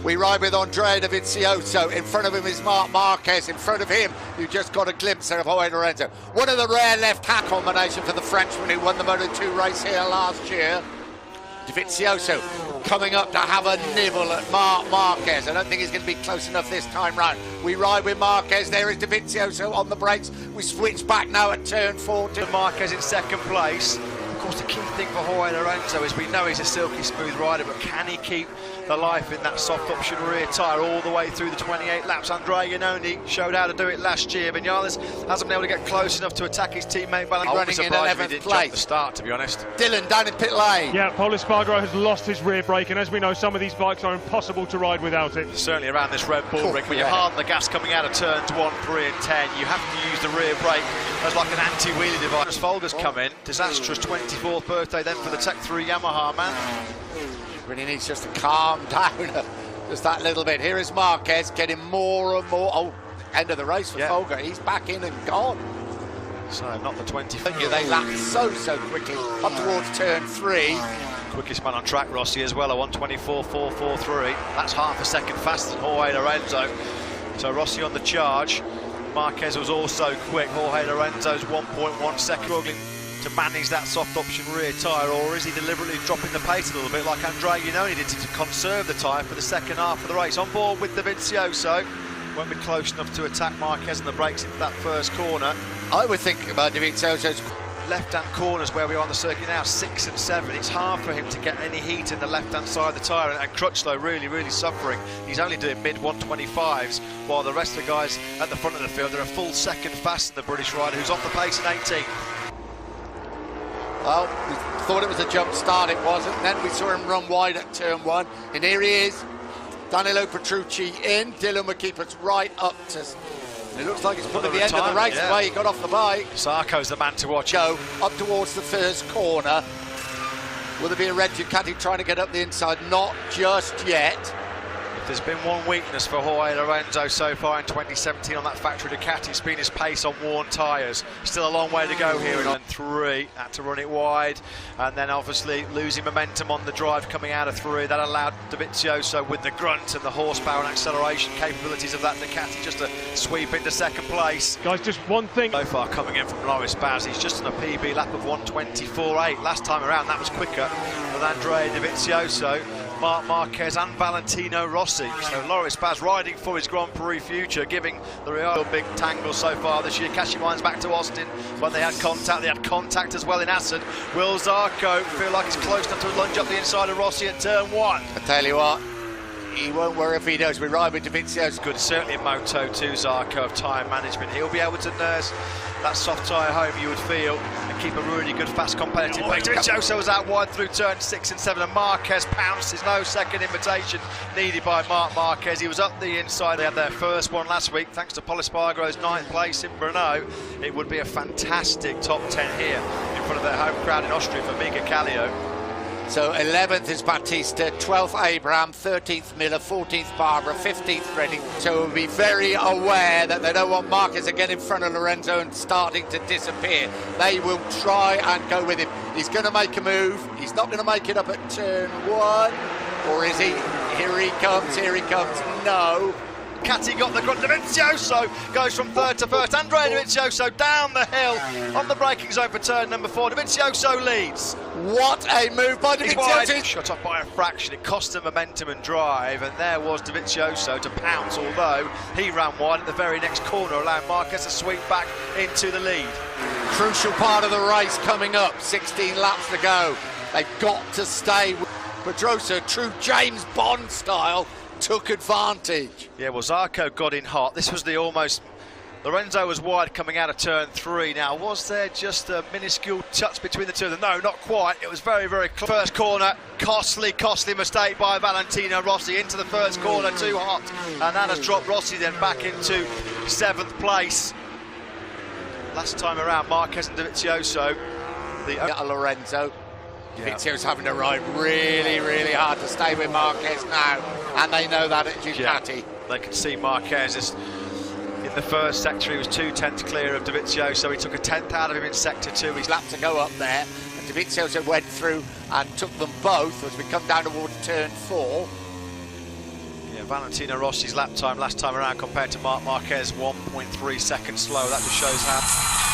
We ride with Andrea Dovizioso. In front of him is Marc Marquez. In front of him, you just got a glimpse of Jorge Lorenzo. One of the rare left-hand combination for the Frenchman who won the Moto2 race here last year. Dovizioso coming up to have a nibble at Marc Marquez. I don't think he's going to be close enough this time round. We ride with Marquez. There is Dovizioso on the brakes. We switch back now at turn 4 to Marquez in second place. Of course, the key thing for Jorge Lorenzo is we know he's a silky smooth rider, but can he keep the life in that soft option rear tyre all the way through the 28 laps? Andrea Iannone showed how to do it last year. Vinales hasn't been able to get close enough to attack his teammate Valentino. Running in 11th place. The start, to be honest. Dylan down in pit lane. Yeah, Pol Espargaro has lost his rear brake, and as we know, some of these bikes are impossible to ride without it. Certainly around this Red Bull rig, when you harden the gas coming out of turns 1, 3 and 10, you have to use the rear brake as like an anti-wheelie device. Folger's come in, disastrous 24th birthday then for the Tech 3 Yamaha man. Really needs just to calm down just that little bit. Here is Marquez getting more and more. Oh, end of the race for Folger. He's back in and gone. So not the 24th. They lap so quickly up towards turn 3. Quickest man on track, Rossi, as well, a 1:24.443. That's half a second faster than Jorge Lorenzo. So Rossi on the charge. Marquez was also quick. Jorge Lorenzo's 1.1 second, struggling to manage that soft option rear tyre, or is he deliberately dropping the pace a little bit like Andrea Iannone did to conserve the tyre for the second half of the race? On board with Dovizioso. Won't be close enough to attack Marquez on the brakes into that first corner. I would think about Dovizioso's left-hand corners where we are on the circuit now, 6 and 7. It's hard for him to get any heat in the left-hand side of the tyre, and Crutchlow really suffering. He's only doing mid-125s, while the rest of the guys at the front of the field, they're a full second faster than the British rider, who's off the pace in 18th. Well, we thought it was a jump start, it wasn't. Then we saw him run wide at turn 1, and here he is. Danilo Petrucci in. Dylan would keep us right up to. It looks like it's put at the end of the race the way he got off the bike. Sarko's the man to watch. Go up towards the first corner. Will there be a red Ducati trying to get up the inside? Not just yet. If there's been one weakness for Jorge Lorenzo so far in 2017 on that factory Ducati, it's been his pace on worn tyres. Still a long way to go here in 3. Had to run it wide, and then obviously losing momentum on the drive coming out of 3. That allowed Dovizioso, with the grunt and the horsepower and acceleration capabilities of that Ducati, just to sweep into second place. Guys, just one thing. So far coming in from Loris Baz, he's just on a PB lap of 1:24.8. Last time around that was quicker with Andrea Dovizioso, Marc Marquez and Valentino Rossi. So Loris Baz riding for his Grand Prix future, giving the real big tangle so far this year. Cashing minds back to Austin when they had contact as well in Assen. Will Zarco feel like he's close enough to lunge up the inside of Rossi at turn 1? I tell you what, he won't worry if he does. We ride with Dovizioso. Good, certainly in Moto2, Zarco, of tyre management. He'll be able to nurse that soft tyre home, you would feel, and keep a really good, fast, competitive pace. Dovizioso was out wide through turn 6 and 7, and Marquez pounces. No second invitation needed by Marc Marquez. He was up the inside. They had their first one last week, thanks to Pol Espargaro's 9th place in Brno. It would be a fantastic top 10 here in front of their home crowd in Austria for Mika Kallio. So 11th is Batista, 12th Abraham, 13th Miller, 14th Barbara, 15th Redding. So we'll be very aware that they don't want Marquez to get in front of Lorenzo and starting to disappear. They will try and go with him. He's going to make a move. He's not going to make it up at turn 1. Or is he? Here he comes, no. Ducati got the grunt. Dovizioso goes from 3rd to 1st. Andrea Dovizioso down the hill on the braking zone for turn number 4. Dovizioso leads. What a move by Dovizioso. Shut off by a fraction. It cost him momentum and drive, and there was Dovizioso to pounce, although he ran wide at the very next corner, allowing Marquez to sweep back into the lead. Crucial part of the race coming up. 16 laps to go. They've got to stay with Pedrosa. True James Bond style. Took advantage. Yeah, well, Zarco got in hot. This was the almost... Lorenzo was wide coming out of turn 3. Now, was there just a minuscule touch between the two of them? No, not quite. It was very close. First corner, costly mistake by Valentino Rossi into the first corner, too hot. And that has dropped Rossi then back into 7th place. Last time around, Marquez and Dovizioso. Lorenzo. Dovizioso's having to ride really hard to stay with Marquez now, and they know that at Ducati. Yeah, they can see Marquez is in the first sector. He was 2/10 clear of Dovizioso. He took a 10th out of him in sector 2. He's lap to go up there, and Dovizioso went through and took them both as we come down towards turn 4. Yeah, Valentino Rossi's lap time last time around compared to Marc Marquez, 1.3 seconds slow. That just shows how